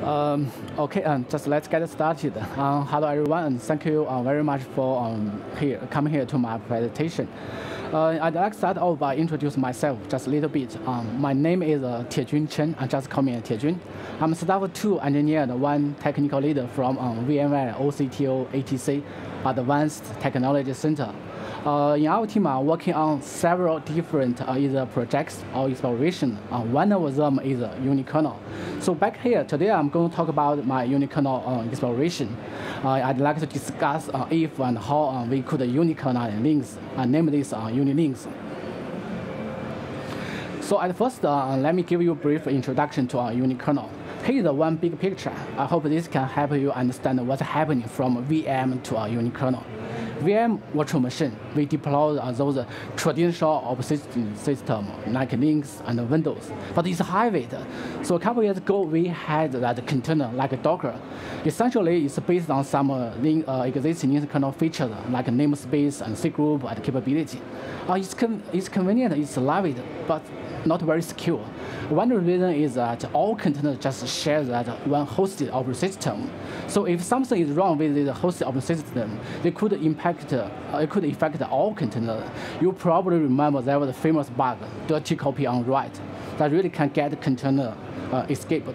Okay, just let's get started. Hello everyone, and thank you very much for coming here to my presentation. I'd like to start off by introducing myself just a little bit. My name is Tiejun Chen, and just call me Tiejun. I'm a staff 2 engineer and 1 technical leader from VMworld OCTO ATC Advanced Technology Center. In our team, I'm working on several different either projects or exploration. One of them is Unikernel. So back here, today I'm going to talk about my Unikernel exploration. I'd like to discuss if and how we could Unikernelize, name this UniLinux. So at first, let me give you a brief introduction to Unikernel. Here is one big picture. I hope this can help you understand what's happening from VM to Unikernel. VM virtual machine, we deploy those traditional operating systems like Linux and Windows, but it's hybrid. So a couple years ago, we had that container like Docker. Essentially, it's based on some existing Linux kernel features like namespace and C group and capability. It's convenient, it's light, but not very secure. One reason is that all containers just share that one hosted operating system. So if something is wrong with the hosted operating system, it could affect all containers. You probably remember there was a famous bug, dirty copy on write, that really can get the container escaped.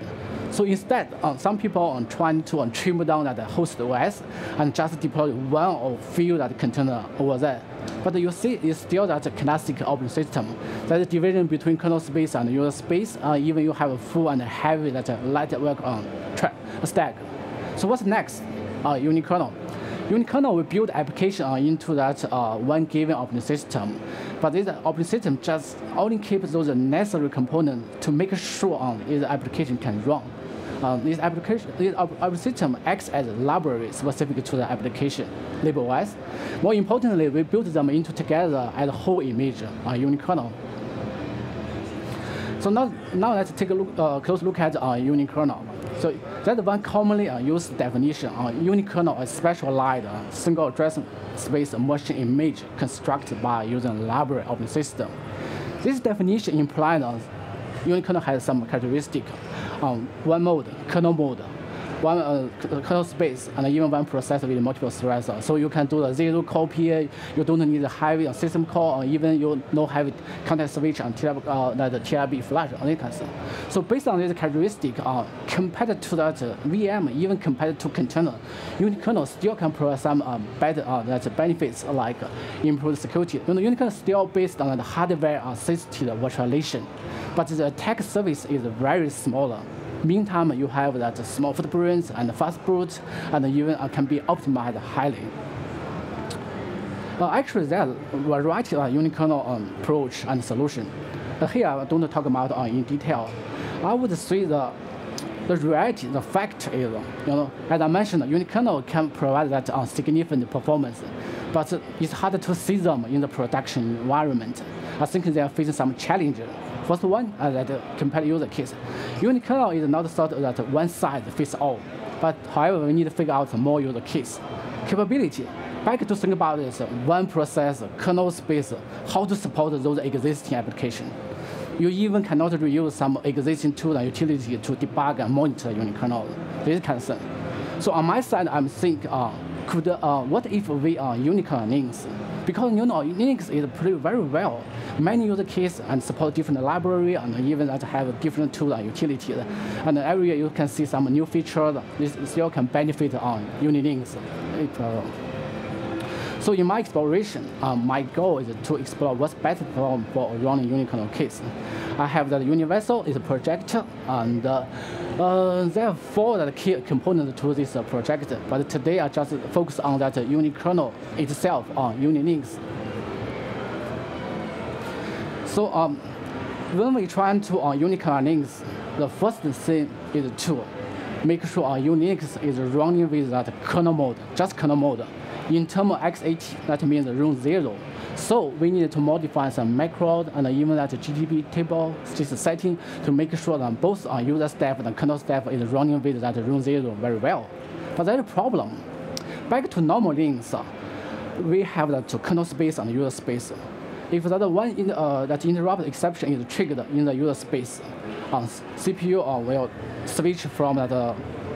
So instead, some people are trying to trim down that host OS and just deploy one or few that container over there. But you see, it's still that classic operating system. There's a division between kernel space and user space. Even you have a full and heavy that light work on stack. So what's next? Unikernel. Unikernel will build application into that one given operating system. But this operating system just only keeps those necessary components to make sure the application can run. This operating system acts as a library specific to the application, LibOS. More importantly, we build them into together as a whole image, Unikernel. So now let's take a close look at Unikernel. So that's one commonly used definition. Unikernel is specialized single address space machine image constructed by using a library operating system. This definition implies Unikernel has some characteristics. One mode, kernel mode, one kernel space, and even one processor with multiple threads. So you can do the zero copy. You don't need a heavy system call, or even you no heavy context switch and the TLB flash. So based on this characteristic, compared to that VM, even compared to container, Unikernel still can provide some better benefits like improved security. Unikernel is still based on the hardware-assisted virtualization, but the attack surface is very smaller. Meantime, you have that small footprints and fast boot, and even can be optimized highly. Actually, there are a variety of Unikernel approach and solution. Here, I don't talk about in detail. I would say the reality, the fact is, as I mentioned, Unikernel can provide that significant performance, but it's hard to see them in the production environment. I think they are facing some challenges. First one, that compared user case. Unikernel is not sort of that one size fits all, but however, we need to figure out more use case. Capability. Back to think about this, one processor, kernel space, how to support those existing applications. You even cannot reuse some existing tool and utility to debug and monitor Unikernel. This is concern. So on my side, I'm thinking, what if we are Unikernelized? Because Linux is very well. Many use cases and support different library and even that have different tools and utilities. And every year you can see some new features. This still can benefit on UniLinux. So in my exploration, my goal is to explore what's better for running Unikernel case. I have that Universal is a project, and there are 4 key components to this project. But today I just focus on that Unikernel itself on UniLinux. So when we try to Unikernelize, the first thing is to make sure UniLinux is running with that kernel mode, just kernel mode. In terms of x80, that means room 0. So we need to modify some macros and even that GTP table setting to make sure that both user staff and kernel staff is running with that room 0 very well. But there's a problem. Back to normal Linux, we have that kernel space and user space. If that interrupt exception is triggered in the user space, CPU will switch from that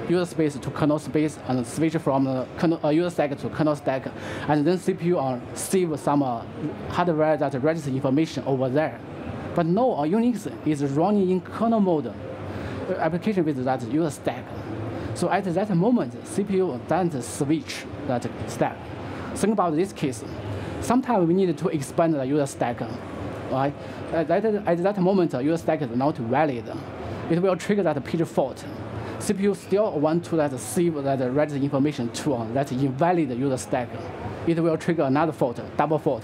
user space to kernel space and switch from the user stack to kernel stack, and then CPU save some hardware that registers information over there. But no, Unix is running in kernel mode application with that user stack. So at that moment, CPU doesn't switch that stack. Think about this case. Sometimes we need to expand the user stack, right? At that moment, the user stack is not valid. It will trigger that page fault. CPU still want to save that register information to that invalid user stack. It will trigger another fault, double fault.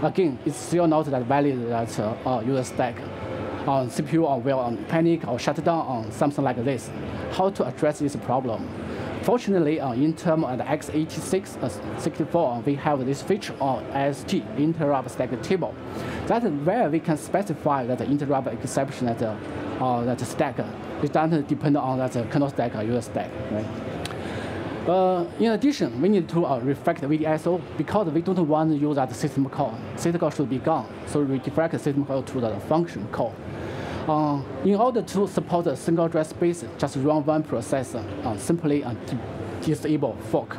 Again, it's still not that valid that user stack. CPU will panic or shut down on something like this. How to address this problem? Fortunately, in terms of the x86 64, we have this feature on IST, interrupt stack table. That's where we can specify that the interrupt exception that stack. It doesn't depend on that kernel stack or user stack, right? In addition, we need to reflect the VDSO because we don't want to use that system call. System call should be gone, so we deflect the system call to the function call. In order to support a single address space, just run one process simply disable fork.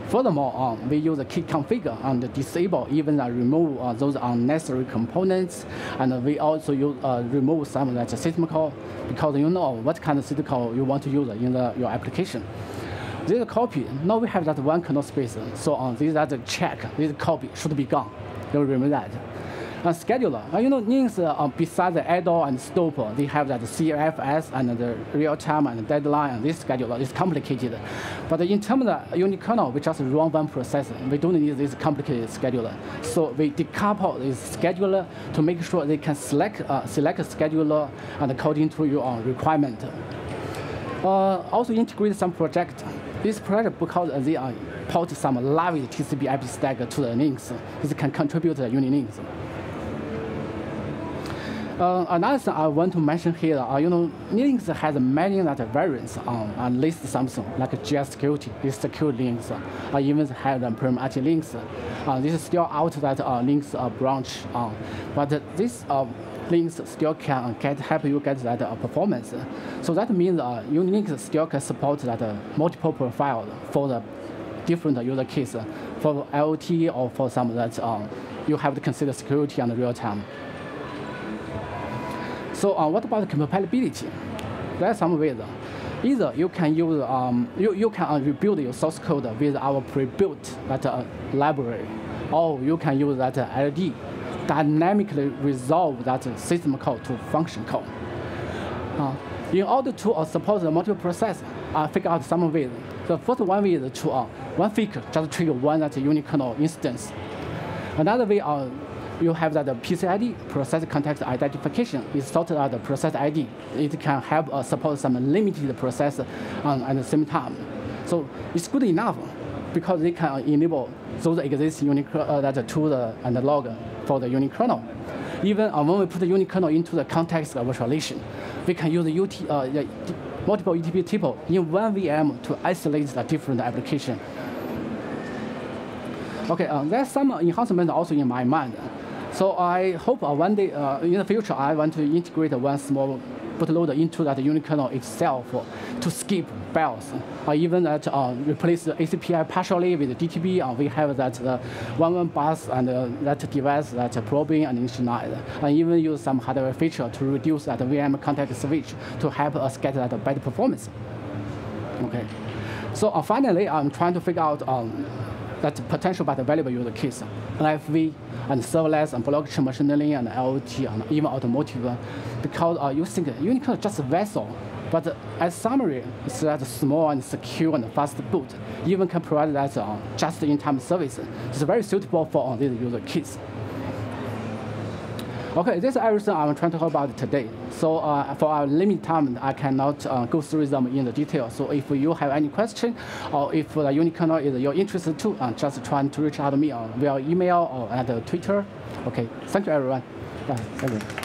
Furthermore, we use a key configure and disable even remove those unnecessary components, and we also use remove some of that system call because you know what kind of system call you want to use in your application. This copy, now we have that one kernel space, so this that check, this copy should be gone. You remember that. Scheduler, Linux besides the idle and stop, they have that CFS and the real time and deadline, and this scheduler is complicated. But in terms of the Unikernel, we just run one process. We don't need this complicated scheduler. So we decouple this scheduler to make sure they can select a scheduler and according to your requirement. Also integrate some project. This project, because they port some live TCP IP stack to the Linux, this can contribute to the UniLinux. Another thing I want to mention here, Linux has many variants and list something like GS security, this secure Linux, even have Rumprun Linux. This is still out that Linux branch, but this Linux still can help you get that performance. So that means Unix still can support that multiple profile for the different user case, for IoT or for some that you have to consider security and real time. So what about the compatibility? There are some ways. Either you can use you can rebuild your source code with our pre-built library, or you can use that LD, dynamically resolve that system call to function call. In order to support the multiple process, figure out some ways. The first one way is to one figure just trigger one that Unikernel instance. Another way you have that PCID, process context identification, is sorted out the process ID. It can help support some limited process at the same time. So it's good enough because they can enable those existing that tool and log for the Unikernel. Even when we put the Unikernel into the context virtualization, we can use the multiple UTP tuple in one VM to isolate the different application. Okay, there's some enhancement also in my mind. So I hope one day in the future I want to integrate one small bootloader into that Unikernel itself to skip bells, or even that replace the ACPI partially with the DTB. We have that 11 bus and that device that probing and initialize, and even use some hardware feature to reduce that VM context switch to help us get that better performance. Okay, so finally I'm trying to figure out that potential but valuable use case, LFV and serverless and blockchain machine learning and IoT and even automotive, because you think Unikernel is just a vessel, but as summary, it's that small and secure and fast boot, even can provide that just-in-time service. It's very suitable for these user case. Okay, this is everything I'm trying to talk about today. So for our limited time, I cannot go through them in the detail. So if you have any question, or if the Unikernel is your interest too, just try to reach out to me via email or at Twitter. Okay, thank you everyone. Yeah, thank you.